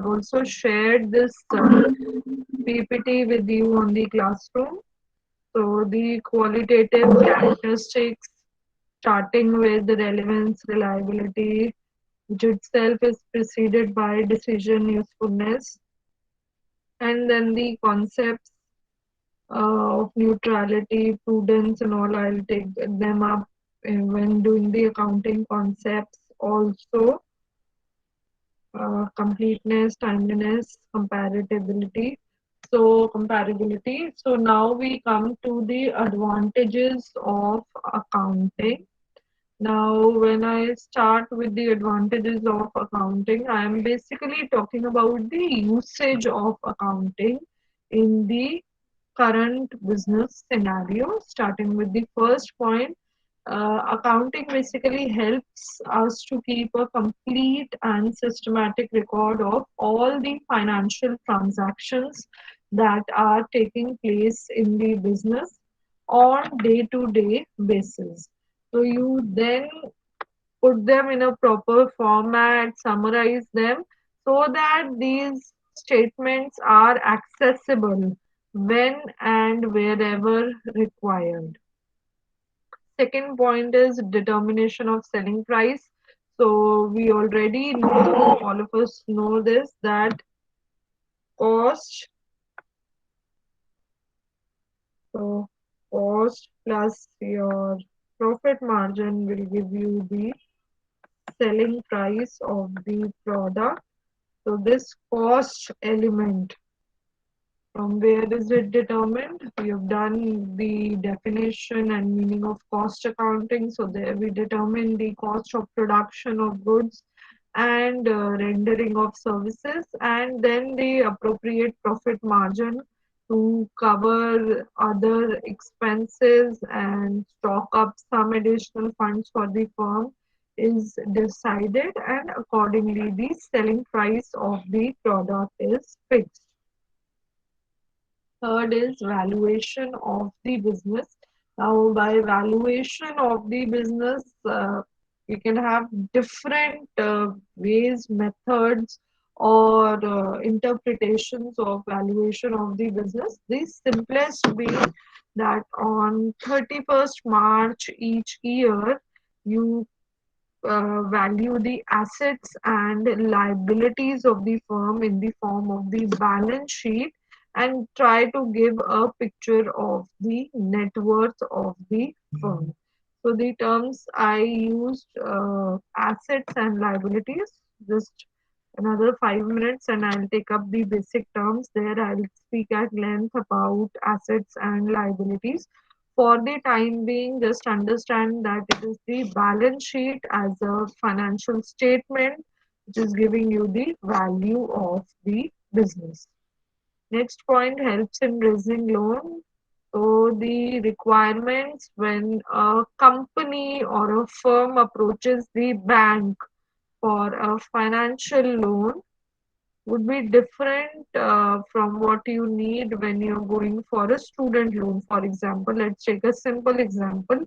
I've also shared this PPT with you on the classroom. So the qualitative characteristics, starting with the relevance, reliability, which itself is preceded by decision usefulness, and then the concepts of neutrality, prudence, and all. I'll take them up when doing the accounting concepts. Also, completeness, timeliness, comparability. So now we come to the advantages of accounting. Now, when I start with the advantages of accounting, I am basically talking about the usage of accounting in the current business scenario. Starting with the first point, accounting basically helps us to keep a complete and systematic record of all the financial transactions that are taking place in the business on day-to-day basis. So you then put them in a proper format, summarize them so that these statements are accessible when and wherever required. Second point is determination of selling price. So we already know, all of us know this, that cost, so cost plus your profit margin will give you the selling price of the product. So this cost element, from where is it determined? We have done the definition and meaning of cost accounting. So there we determine the cost of production of goods and rendering of services, and then the appropriate profit margin to cover other expenses and stock up some additional funds for the firm is decided, and accordingly the selling price of the product is fixed. Third is valuation of the business. Now, by valuation of the business, you can have different ways, methods, or interpretations of valuation of the business. The simplest being that on 31st March each year, you value the assets and liabilities of the firm in the form of the balance sheet and try to give a picture of the net worth of the firm. So the terms I used, assets and liabilities, just another 5 minutes and I'll take up the basic terms. There I'll speak at length about assets and liabilities. For the time being, just understand that it is the balance sheet as a financial statement which is giving you the value of the business. Next point, helps in raising loan. So the requirements when a company or a firm approaches the bank for a financial loan would be different from what you need when you're going for a student loan. For example, let's take a simple example.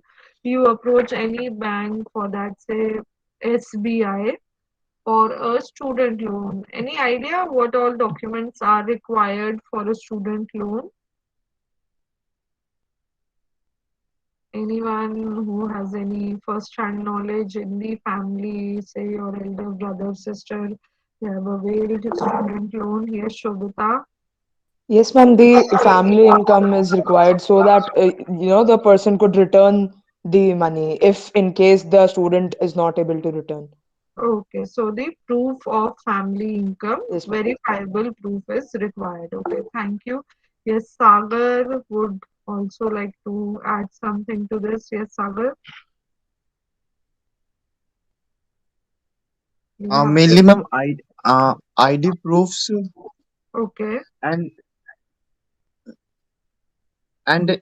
You approach any bank for that, say SBI, for a student loan. Any idea what all documents are required for a student loan? Anyone who has any first-hand knowledge in the family, say your elder brother, sister, they have availed student loan. Here, Shobita. Yes, ma'am, the family income is required so that the person could return the money if in case the student is not able to return. Okay, so the proof of family income, Yes, ma'am. verifiable proof is required. Okay, thank you. Yes, Sagar would also like to add something to this. Yes, Sagar, you have the. Mainly, ma'am, ID proofs, Okay, and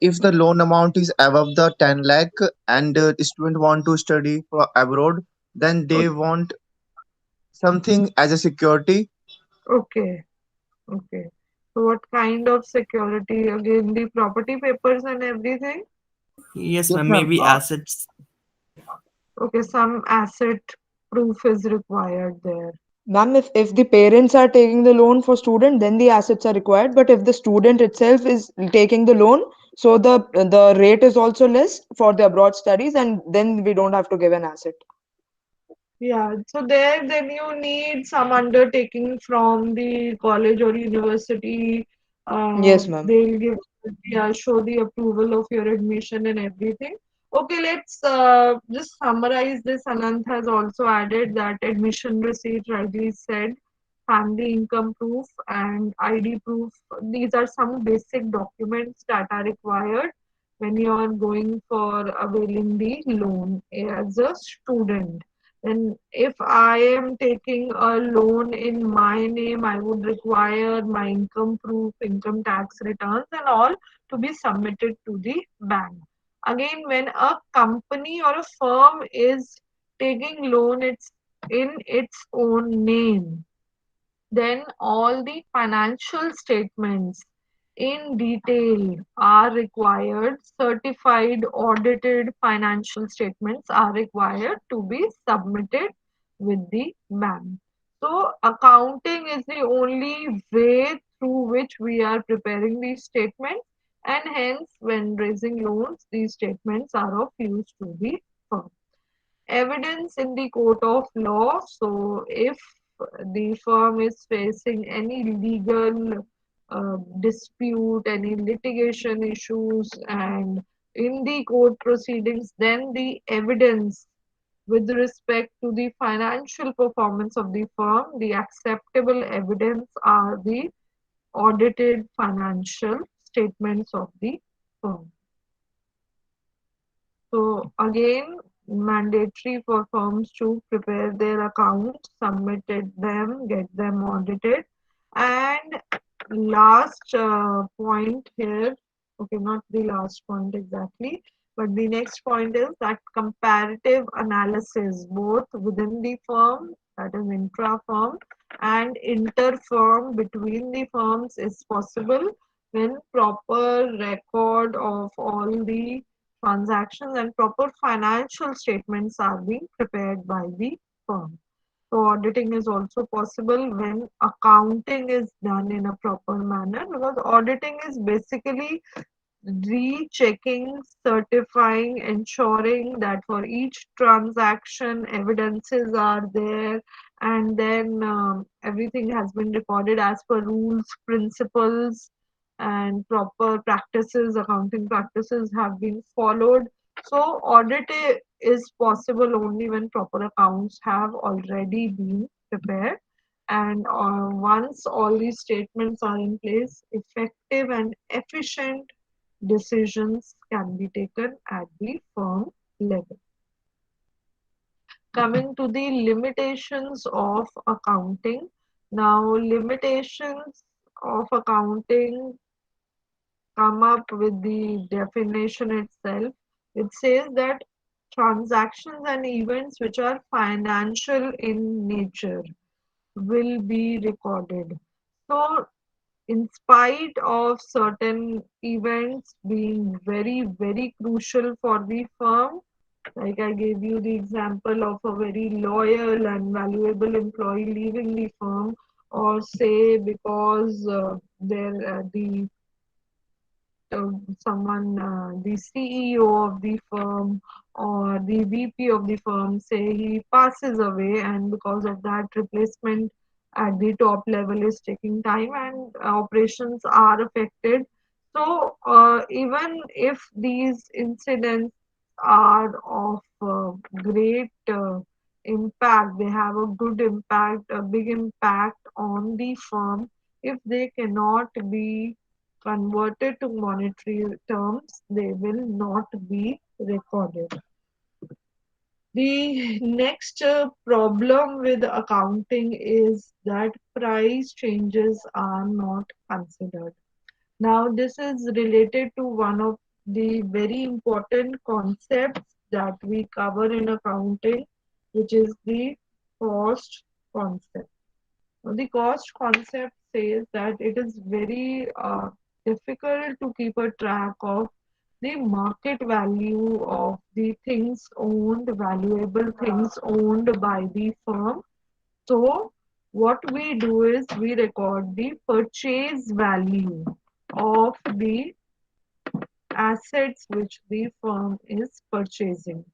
if the loan amount is above the 10 lakh and student want to study for abroad, then they want something as a security. okay, okay. So what kind of security? Again, the property papers and everything? Yes, Yes, ma'am. ma'am. Maybe assets. Okay, some asset proof is required there. Ma'am, if the parents are taking the loan for student, then the assets are required. But if the student itself is taking the loan, so the rate is also less for the abroad studies, and then we don't have to give an asset. Yeah, so there then you need some undertaking from the college or university. Yes, ma'am. They'll give, yeah, show the approval of your admission and everything. Okay, let's just summarize this. Anant has also added that admission receipt, rightly said, family income proof and ID proof. These are some basic documents that are required when you are going for availing the loan as a student. And if I am taking a loan in my name, I would require my income proof, income tax returns, and all to be submitted to the bank. Again, when a company or a firm is taking loan, it's in its own name, then all the financial statements in detail are required. Certified audited financial statements are required to be submitted with the bank. So accounting is the only way through which we are preparing these statements, and hence when raising loans, these statements are of use to the firm. Evidence in the court of law. So, if the firm is facing any legal dispute, any litigation issues, and in the court proceedings, then the evidence with respect to the financial performance of the firm, the acceptable evidence are the audited financial statements of the firm. So again, mandatory for firms to prepare their accounts, submitted them, get them audited. And last point here, okay, not the last point exactly, but the next point is that comparative analysis both within the firm, that is intra-firm, and inter-firm between the firms is possible when proper record of all the transactions and proper financial statements are being prepared by the firm. So auditing is also possible when accounting is done in a proper manner, because auditing is basically rechecking, certifying, ensuring that for each transaction evidences are there, and then everything has been recorded as per rules, principles, and proper practices, accounting practices have been followed. So audit is possible only when proper accounts have already been prepared. And once all these statements are in place, effective and efficient decisions can be taken at the firm level. Coming to the limitations of accounting. Now, limitations of accounting come up with the definition itself. It says that transactions and events which are financial in nature will be recorded. So, in spite of certain events being very, very crucial for the firm, like I gave you the example of a very loyal and valuable employee leaving the firm, or say because the someone, the CEO of the firm or the VP of the firm, say he passes away, and because of that, replacement at the top level is taking time and operations are affected. So, even if these incidents are of great impact, they have a good impact, a big impact on the firm. If they cannot be converted to monetary terms, they will not be recorded. The next problem with accounting is that price changes are not considered. Now, this is related to one of the very important concepts that we cover in accounting, which is the cost concept. The cost concept says that it is very difficult to keep a track of the market value of the things owned, valuable things owned by the firm. So, what we do is we record the purchase value of the assets which the firm is purchasing.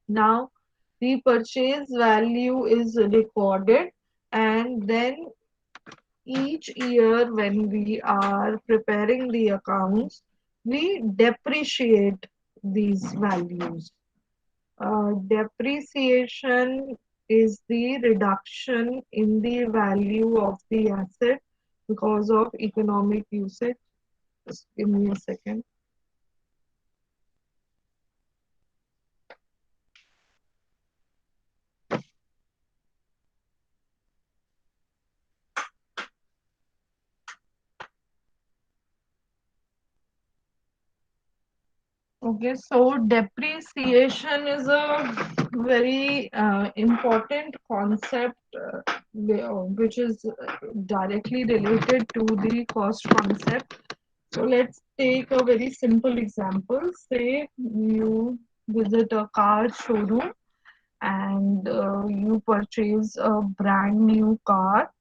Now, the purchase value is recorded, and then each year when we are preparing the accounts, we depreciate these values. Depreciation is the reduction in the value of the asset because of economic usage. Just give me a second. Okay, so depreciation is a very important concept which is directly related to the cost concept. So let's take a very simple example. Say you visit a car showroom and you purchase a brand new car.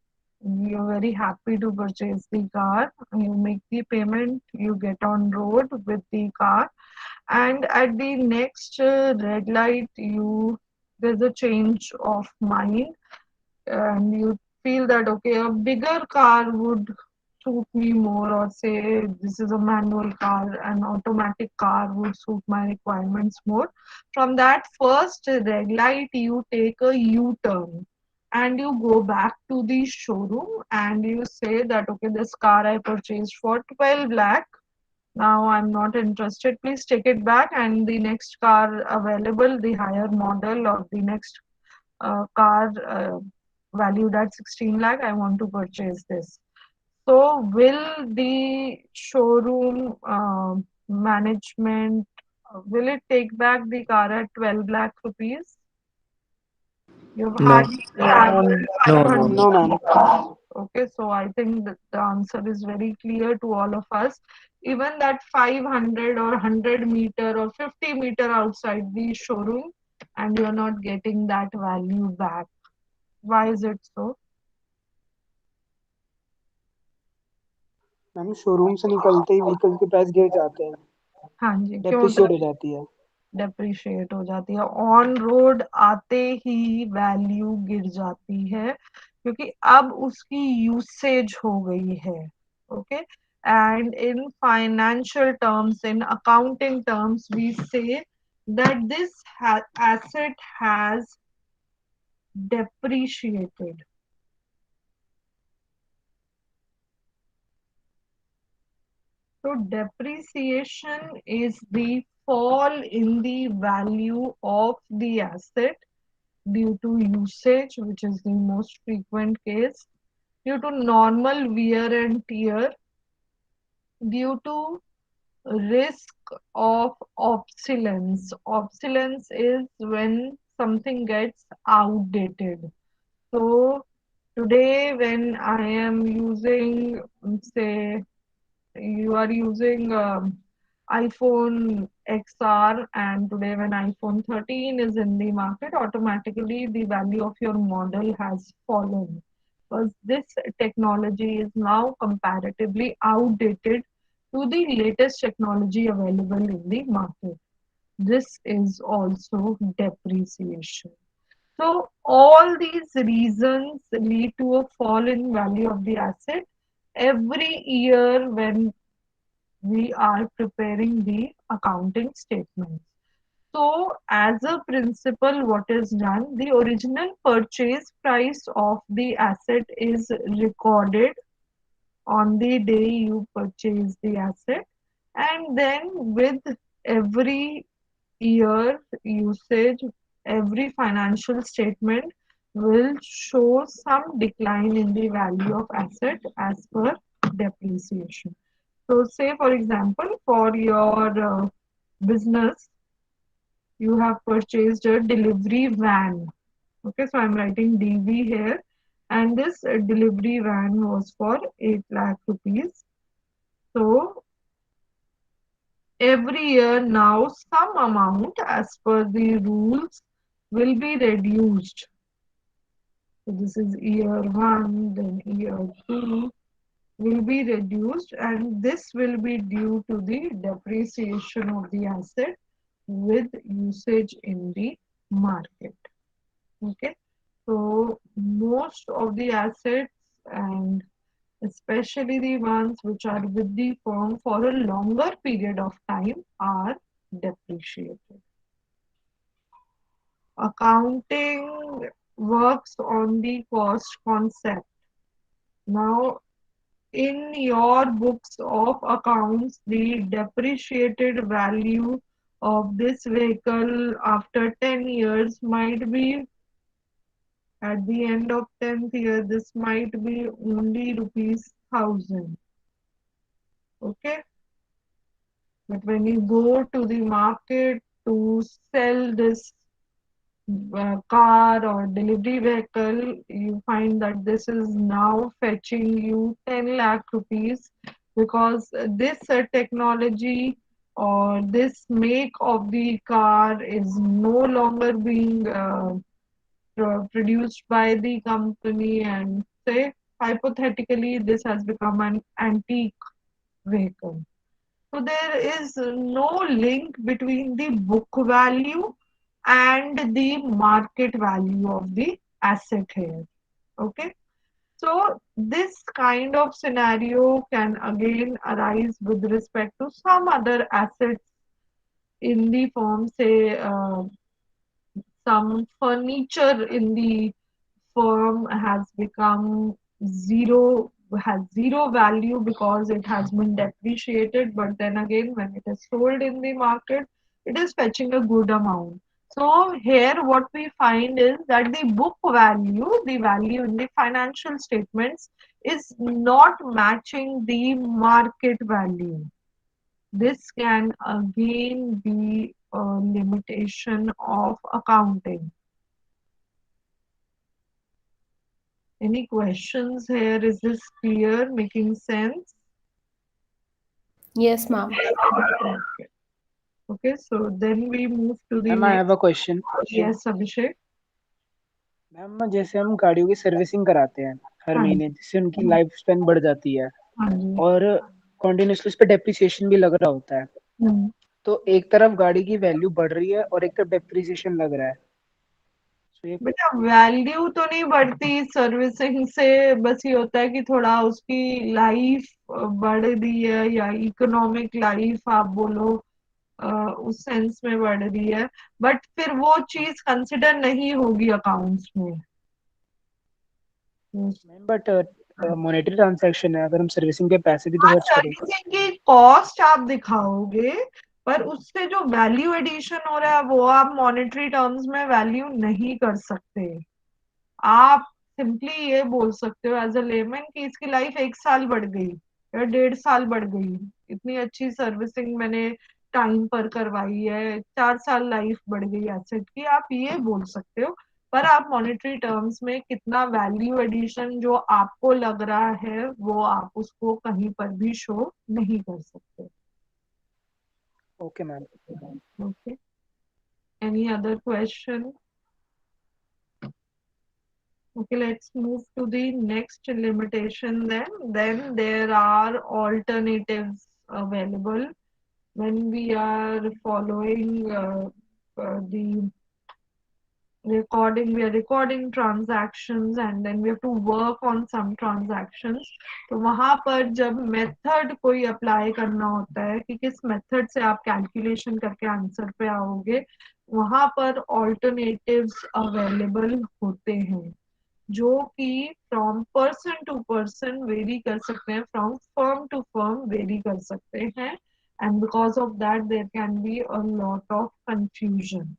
You're very happy to purchase the car. You make the payment, you get on road with the car, and at the next red light you there's a change of mind and you feel that okay, a bigger car would suit me more, or say this is a manual car, an automatic car would suit my requirements more. From that first red light you take a u-turn and you go back to the showroom and you say that okay, this car I purchased for 12 lakh, now I'm not interested. Please take it back, and the next car available, the higher model or the next car valued at 16 lakh, I want to purchase this. So, will the showroom management will it take back the car at 12 lakh rupees? You've No, hardly No. traveled no, no, 500 no. No, ma'am. meters. Okay, so I think that the answer is very clear to all of us. Even that 500 or 100 meter or 50 meter outside the showroom, and you're not getting that value back. Why is it so? Ma'am showroom से निकलते ही vehicle के price गिर जाते हैं, हाँ जी, क्यों depreciate हो जाती है। डेप्रिशिएट हो जाती है? ऑन रोड आते ही वैल्यू गिर जाती है क्योंकि अब उसकी यूसेज हो गई है। Okay, and in financial terms, in accounting terms, we say that this asset has depreciated. So depreciation is the fall in the value of the asset due to usage, which is the most frequent case, due to normal wear and tear, due to risk of obsolescence. Obsolescence is when something gets outdated. So today, when I am using, say, you are using iPhone XR, and today when iPhone 13 is in the market, automatically the value of your model has fallen because this technology is now comparatively outdated to the latest technology available in the market. This is also depreciation. So all these reasons lead to a fall in value of the asset every year when we are preparing the accounting statements. So, as a principle, what is done? The original purchase price of the asset is recorded on the day you purchase the asset, and then with every year usage, every financial statement will show some decline in the value of asset as per depreciation. So, say for example, for your business, you have purchased a delivery van. Okay, so I'm writing DV here, and this delivery van was for 8 lakh rupees. So, every year now, some amount as per the rules will be reduced. So this is year one, then year two will be reduced, and this will be due to the depreciation of the asset with usage in the market. Okay, so most of the assets, and especially the ones which are with the firm for a longer period of time, are depreciated. Accounting works on the cost concept. Now, in your books of accounts, the depreciated value of this vehicle after 10 years might be, at the end of 10th year, this might be only rupees 1000. Okay, but when you go to the market to sell this car or delivery vehicle, you find that this is now fetching you 10 lakh rupees, because this technology or this make of the car is no longer being produced by the company, and say hypothetically this has become an antique vehicle. So there is no link between the book value and the market value of the asset here. Okay. So this kind of scenario can again arise with respect to some other assets in the firm, say some furniture in the firm has zero value because it has been depreciated, but then again when it is sold in the market, it is fetching a good amount. So here what we find is that the book value, the value in the financial statements, is not matching the market value. This can again be a limitation of accounting. Any questions here? Is this clear? Making sense? Yes, ma'am. Okay. Okay, so then we move to the ma'am I have next. A question. Yes, Abhishek. Ma'am जैसे हम गाड़ियों की servicing कराते हैं हर हाँ जी, महीने, जिससे उनकी लाइफ स्पेन बढ़ जाती है हाँ जी. और कॉन्टिन्यूसली उस पर डेप्रिसिएशन भी लग रहा होता है, हम्म. तो एक तरफ गाड़ी की वैल्यू बढ़ रही है और एक तरफ डेप्रिसिएशन लग रहा है, तो ये बेटा वैल्यू तो नहीं बढ़ती सर्विसिंग से, बस ये होता है कि थोड़ा उसकी लाइफ बढ़ रही है, या इकोनॉमिक लाइफ आप बोलो, उस सेंस में बढ़ रही है, बट फिर वो चीज कंसिडर नहीं होगी अकाउंट्स में. मैम बट मॉनेटरी ट्रांजैक्शन है, अगर हम सर्विसिंग के पैसे भी तो हाँ, खर्च करें. सर्विसिंग की कॉस्ट आप दिखाओगे, पर उससे जो वैल्यू एडिशन हो रहा है वो आप मॉनेटरी टर्म्स में वैल्यू नहीं कर सकते. आप सिंपली ये बोल सकते हो एज अ लेमन कि इसकी लाइफ 1 साल बढ़ गई या 1.5 साल बढ़ गई, इतनी अच्छी सर्विसिंग मैंने टाइम पर करवाई है, 4 साल लाइफ बढ़ गई एसेट की, आप ये बोल सकते हो. पर आप मॉनेटरी टर्म्स में कितना वैल्यू एडिशन जो आपको लग रहा है वो आप उसको कहीं पर भी शो नहीं कर सकते. Okay ma'am. Okay, any other question? Okay, let's move to the next limitation then. Then there are alternatives available when we are following the recording. We are recording transactions and then we have to work on some transactions. तो वहां पर जब method कोई apply करना होता है कि किस मेथड से आप कैलकुलेशन करके आंसर पे आओगे, वहां पर ऑल्टरनेटिव्स अवेलेबल होते हैं जो कि from person to person vary कर सकते हैं, from firm to firm vary कर सकते हैं, and because of that there can be a lot of confusion.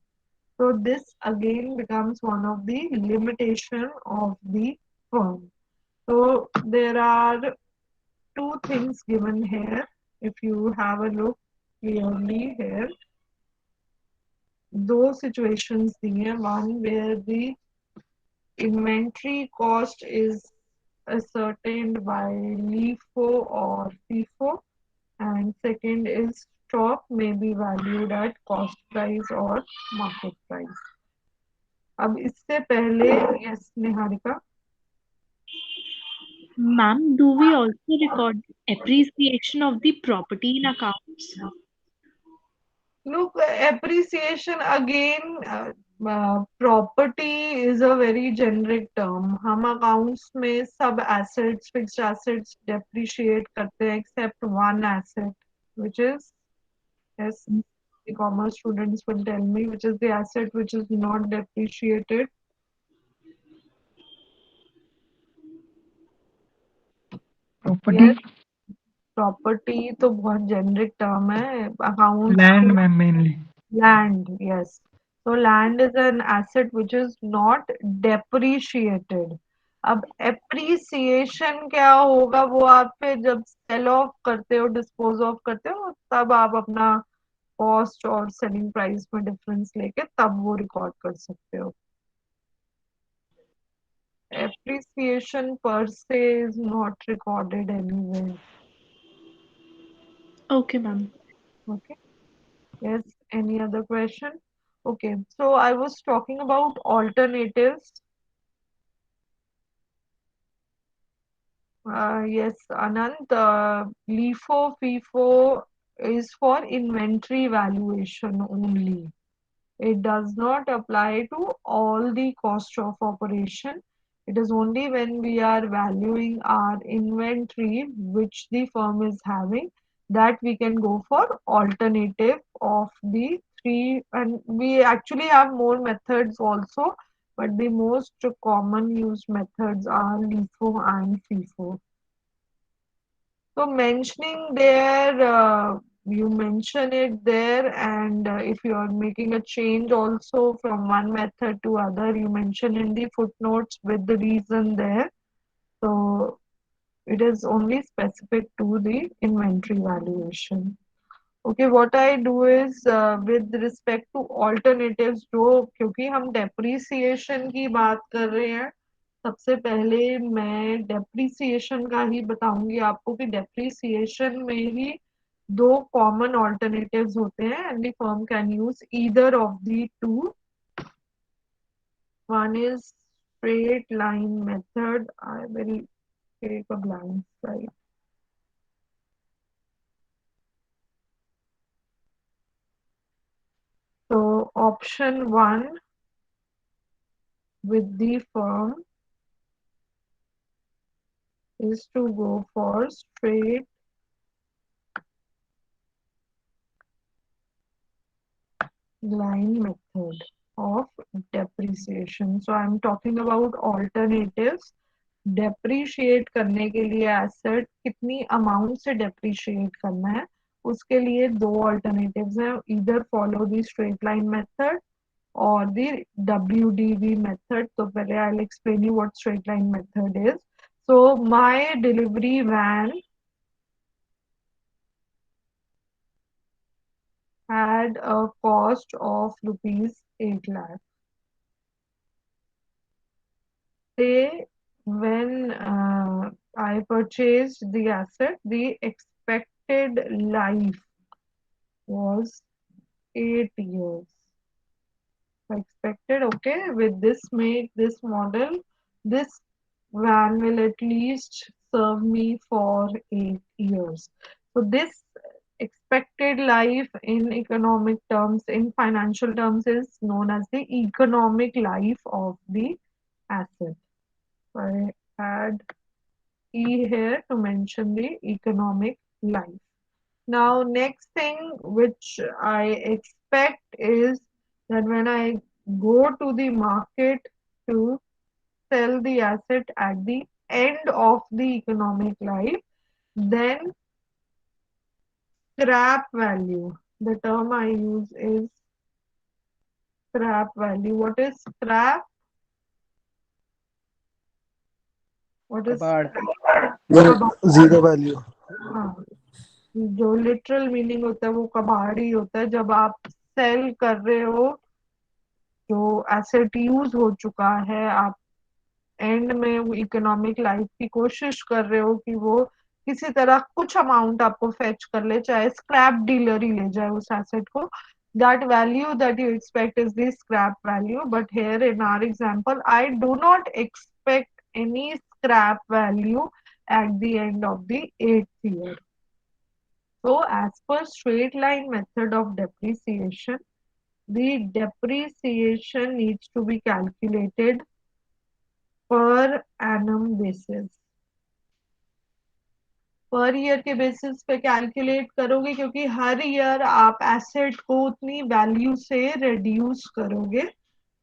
So this again becomes one of the limitation of the firm. So there are two things given here. If you have a look clearly here, दो situations दी हैं. One where the inventory cost is ascertained by LIFO or FIFO, and second is stock may be valued at cost price or market price. अब इससे पहले, yes Niharika. Ma'am, do we also record appreciation of the property in accounts? Look, appreciation again, property is a very generic term. हम accounts में सब assets, fixed assets depreciate करते हैं except one asset, which is, yes, the commerce students will tell me, which is the asset which is not depreciated. Property Yes, property तो बहुत generic term है accounts land के। Ma'am mainly Land, yes. So land is an asset which is not depreciated. अब appreciation क्या होगा, वो आप फिर जब sell off करते हो, dispose off करते हो, तब आप अपना cost और selling price में difference लेके तब वो record कर सकते हो. Appreciation per se is not recorded anywhere. Okay, ma'am. Okay. Yes. Any other question? Okay. So I was talking about alternatives. Yes, Anand, LIFO, FIFO is for inventory valuation only. It does not apply to all the cost of operation. It is only when we are valuing our inventory, which the firm is having, that we can go for alternative of the three. And we actually have more methods also, but the most common used methods are LIFO and FIFO. So mentioning there, you mention it there, and if you are making a change also from one method to other, you mention in the footnotes with the reason there. So it is only specific to the inventory valuation. Okay, what I do is with respect to alternatives, जो क्योंकि हम depreciation की बात कर रहे हैं, सबसे पहले मैं डेप्रिसिएशन का ही बताऊंगी आपको कि डेप्रिसिएशन में ही दो कॉमन ऑल्टरनेटिव्स होते हैं and the firm can use either of the two. One is straight line method. I will take a blank slide. So option 1 with the firm is to go for straight line method of depreciation. So I'm talking about alternatives. Depreciate करने के लिए asset कितनी amount से depreciate करना है, उसके लिए दो अल्टरनेटिव्स हैं. Either follow the straight line method और द WDV मेथड. तो पहले I will explain you what straight line method is. So my delivery van had a cost of rupees 8 lakh. Say when I purchased the asset, the expected life was 8 years. Expected, okay, with this make, this model, this van will at least serve me for 8 years. So this expected life in economic terms, in financial terms, is known as the economic life of the asset. So I add E here to mention the economic life. Now, next thing which I expect is that when I go to the market to sell the asset at the end of the economic life, then scrap value. The term I use is scrap value. What is scrap? What is कबाड़. कबाड़? Zero value. हाँ, जो literal meaning होता है वो कबाड़ ही होता है. जब आप सेल कर रहे हो, जो एसेट यूज हो चुका है, आप एंड में वो इकोनॉमिक लाइफ की कोशिश कर रहे हो कि वो किसी तरह कुछ अमाउंट आपको फेच कर ले, चाहे स्क्रैप डीलर ही ले जाए उस एसेट को, that value that you expect is the scrap value. But here in our example, I do not expect any scrap value at the end of the 8th year. So as per straight line method of depreciation, the depreciation needs to be calculated per annum basis. Per year के basis पे calculate करोगे, क्योंकि हर year आप asset को उतनी value से reduce करोगे।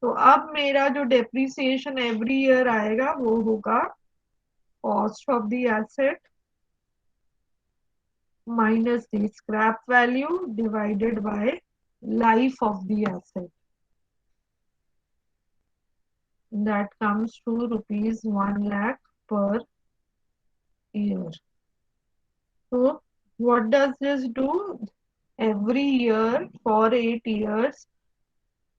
तो अब मेरा जो डेप्रिसिएशन एवरी ईयर आएगा वो होगा cost of the asset minus the scrap value divided by life of the asset. That comes to rupees 1 lakh per year. So what does this do? Every year for 8 years,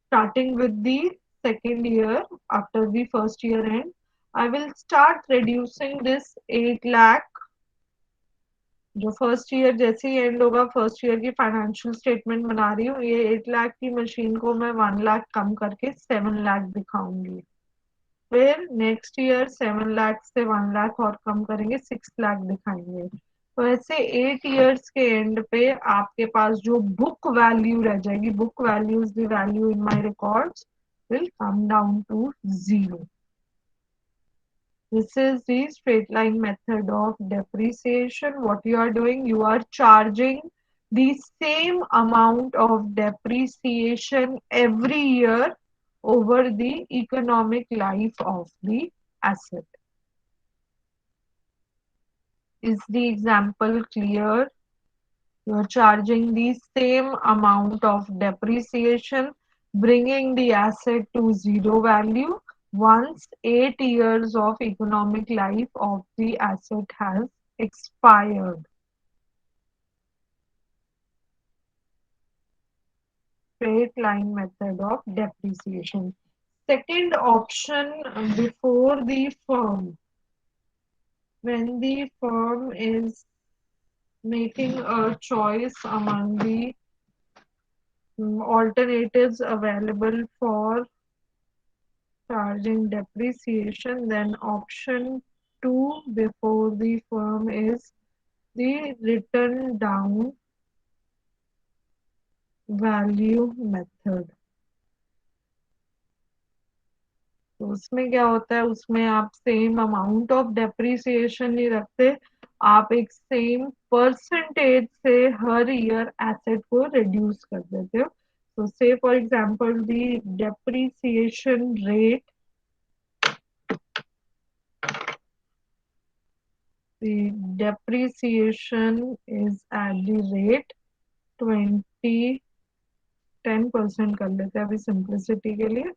starting with the second year after the first year end, I will start reducing this 8 lakh. जो first year जैसे ही and होगा, first year की financial statement बना रही हूँ, ये 8 लाख की machine को मैं 1 लाख कम करके 7 लाख दिखाऊंगी। फिर नेक्स्ट ईयर 7 लाख से 1 लाख और कम करेंगे, 6 लाख दिखाएंगे। तो ऐसे 8 ईयर्स के एंड पे आपके पास जो बुक वैल्यू रह जाएगी, book value is the value in my records, will come down to 0. This is the straight line method of depreciation. What you are doing, you are charging the same amount of depreciation every year over the economic life of the asset. Is the example clear? You are charging the same amount of depreciation, bringing the asset to 0 value once 8 years of economic life of the asset has expired. Straight line method of depreciation. Second option, before the firm. When the firm is making a choice among the alternatives available for charging depreciation, then option 2 before the firm is the written down value method. तो उसमें क्या होता है, उसमें आप same amount of depreciation नहीं रखते, आप एक सेम परसेंटेज से हर ईयर एसेट को रिड्यूस कर देते हो। So say for example the depreciation rate, the depreciation is at the rate 10% कर लेते हैं अभी सिंप्लिसिटी के लिए।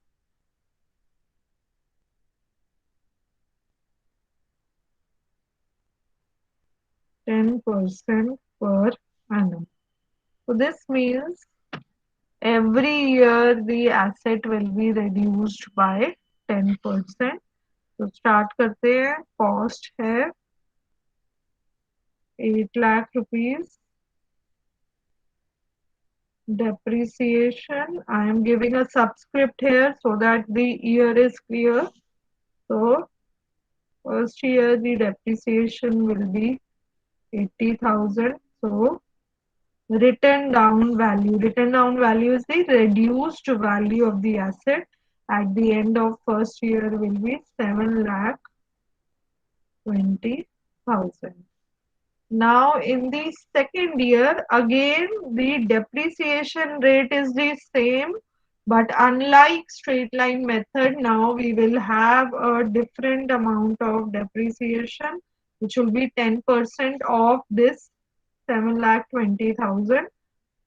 %10 per annum. So this means every year the asset will be reduced by 10%. तो स्टार्ट करते हैं, कॉस्ट है 8 lakh rupees, depreciation, I am giving a subscript here so that the year is clear. So first year the depreciation will be 80,000. So written down value is the reduced value of the asset at the end of first year will be 7,20,000. Now in the second year again the depreciation rate is the same, but unlike straight line method, now we will have a different amount of depreciation which will be 10% of this 7,20,000,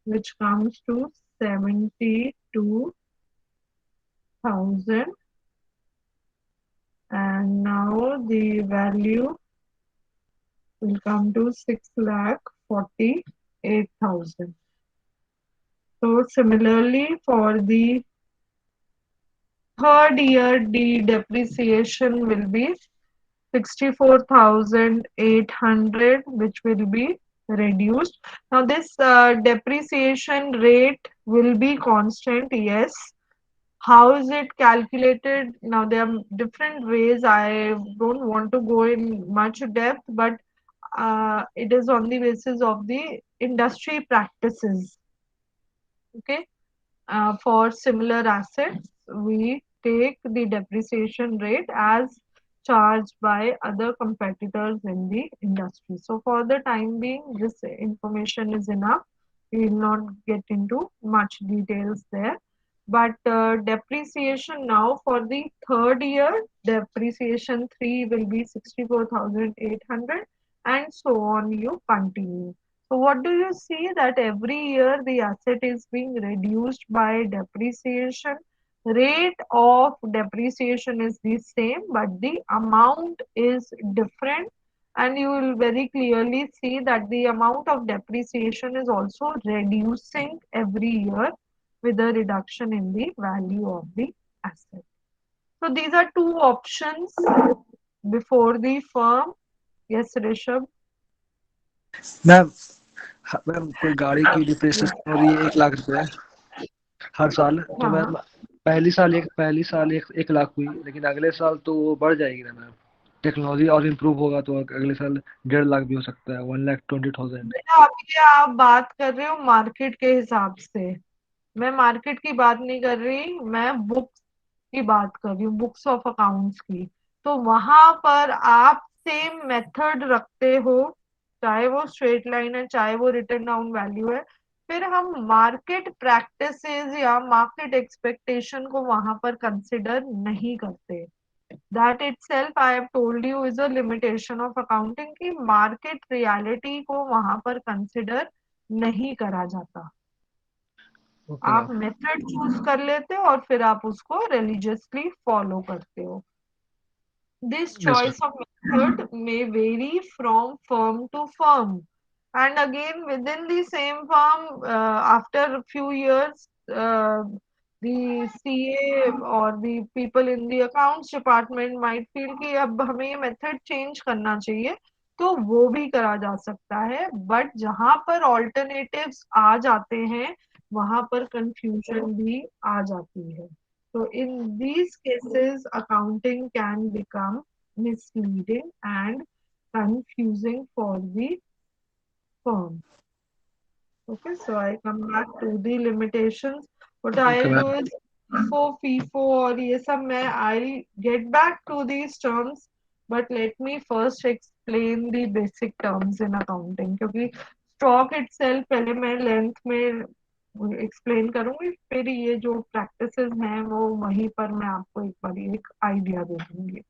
which comes to 72,000, and now the value will come to 6,48,000. So similarly for the third year the depreciation will be 64,800, which will be reduced. Now, this depreciation rate will be constant, yes. How is it calculated? Now, there are different ways. I don't want to go in much depth, but it is on the basis of the industry practices. Okay. For similar assets, we take the depreciation rate as charged by other competitors in the industry. So for the time being, this information is enough. We will not get into much details there. But depreciation now for the third year, depreciation 3 will be 64,800 and so on you continue. So what do you see that every year the asset is being reduced by depreciation? Rate of depreciation is the same, but the amount is different. And you will very clearly see that the amount of depreciation is also reducing every year with a reduction in the value of the asset. So these are two options before the firm. Yes, Rishabh. Ma'am ma'am कोई गाड़ी की depreciation हो रही है 1 लाख रुपए हर साल, तो हाँ, मैम पहली साल 1 लाख हुई, लेकिन अगले साल तो वो बढ़ जाएगी ना मैम। टेक्नोलॉजी और इम्प्रूव होगा तो अगले साल 1.5 लाख भी हो सकता है, 1,20,000। बेटा अभी आप बात कर रहे हो मार्केट के हिसाब से। मैं मार्केट की बात नहीं कर रही, मैं बुक्स की बात कर रही हूँ, बुक्स ऑफ अकाउंट्स की। तो वहां पर आप सेम मेथड रखते हो, चाहे वो स्ट्रेट लाइन है, चाहे वो रिटर्न डाउन वैल्यू है। फिर हम मार्केट प्रैक्टिसेस या मार्केट एक्सपेक्टेशन को वहां पर कंसिडर नहीं करते। That itself I have told you is a limitation of accounting कि market reality को वहां पर consider नहीं करा जाता। ओके आप मैम। मेथड चूज कर लेते हो और फिर आप उसको रिलीजियसली फॉलो करते हो। This yes choice of method may vary from firm to firm. And again, within the same firm, after a few years, the CA or the people in the accounts department might feel कि अब हमें ये method change करना चाहिए, तो वो भी करा जा सकता है। बट जहां पर ऑल्टरनेटिव्स आ जाते हैं, वहां पर कंफ्यूजन भी आ जाती है। So in these cases, accounting can become misleading and confusing for the firm. Okay, so I come back to the limitations. What okay I'll do ma'am. is FIFO, FIFO और ये सब मैं I'll get back to these terms, but let me first explain the basic terms in accounting क्योंकि stock itself पहले मैं length में explain करूंगी, फिर ये जो प्रैक्टिसेस हैं वो वहीं पर मैं आपको एक बार एक आइडिया दे दूंगी।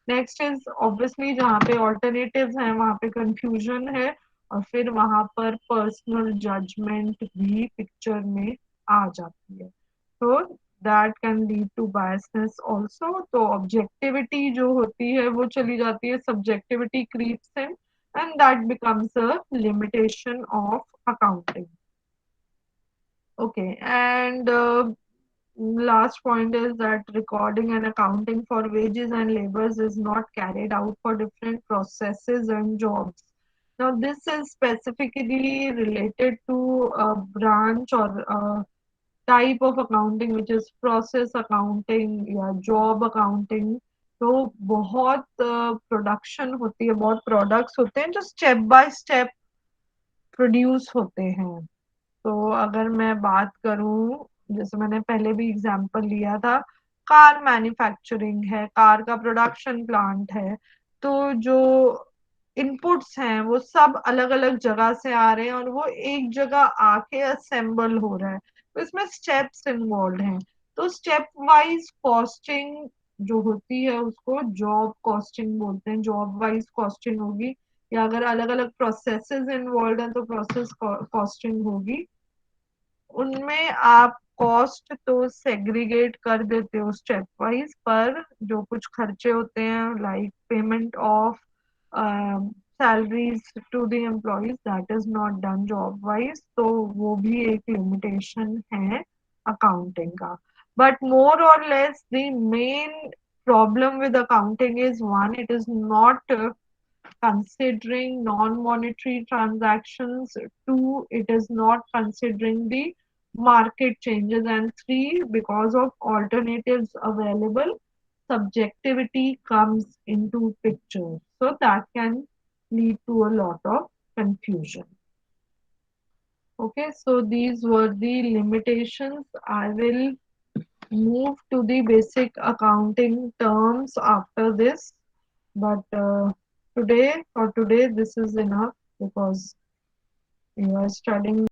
नेक्स्ट इज ऑब्वियसली जहाँ पे ऑल्टरनेटिव्स हैं वहां पे कंफ्यूजन है, और फिर वहां पर पर्सनल जजमेंट भी पिक्चर में आ जाती है। तो that can lead to biasness also. तो ऑब्जेक्टिविटी जो होती है वो चली जाती है, subjectivity creeps in, and that becomes a limitation of accounting. Okay, and last point is that recording and accounting for wages and labors is not carried out for different processes and jobs. Now, this is specifically related to a branch or a type of accounting which is process accounting या job accounting. तो बहुत production होती है, बहुत products होते हैं जो step by step produce होते हैं। तो अगर मैं बात करूं, जैसे मैंने पहले भी एग्जांपल लिया था, कार मैन्युफैक्चरिंग है, कार का प्रोडक्शन प्लांट है। तो जो इनपुट्स हैं वो सब अलग अलग जगह से आ रहे हैं और वो एक जगह आके असेंबल हो रहा है, तो इसमें स्टेप्स इन्वॉल्व हैं। तो स्टेप वाइज कॉस्टिंग जो होती है उसको जॉब कॉस्टिंग बोलते हैं, जॉब वाइज कॉस्टिंग होगी। या अगर अलग अलग प्रोसेसेस इन्वॉल्व हैं तो प्रोसेस कॉस्टिंग होगी। उनमें आप कॉस्ट तो सेग्रीगेट कर देते हो स्टेप वाइज, पर जो कुछ खर्चे होते हैं like payment of salaries to the employees, that is not done job wise. तो वो भी एक लिमिटेशन है अकाउंटिंग का। बट मोर और less the main problem with accounting is one, it is not considering non-monetary transactions. 2, it is not considering the market changes. And 3, because of alternatives available, subjectivity comes into picture. So that can lead to a lot of confusion. Okay, so these were the limitations. I will move to the basic accounting terms after this, but for today, this is enough because we are studying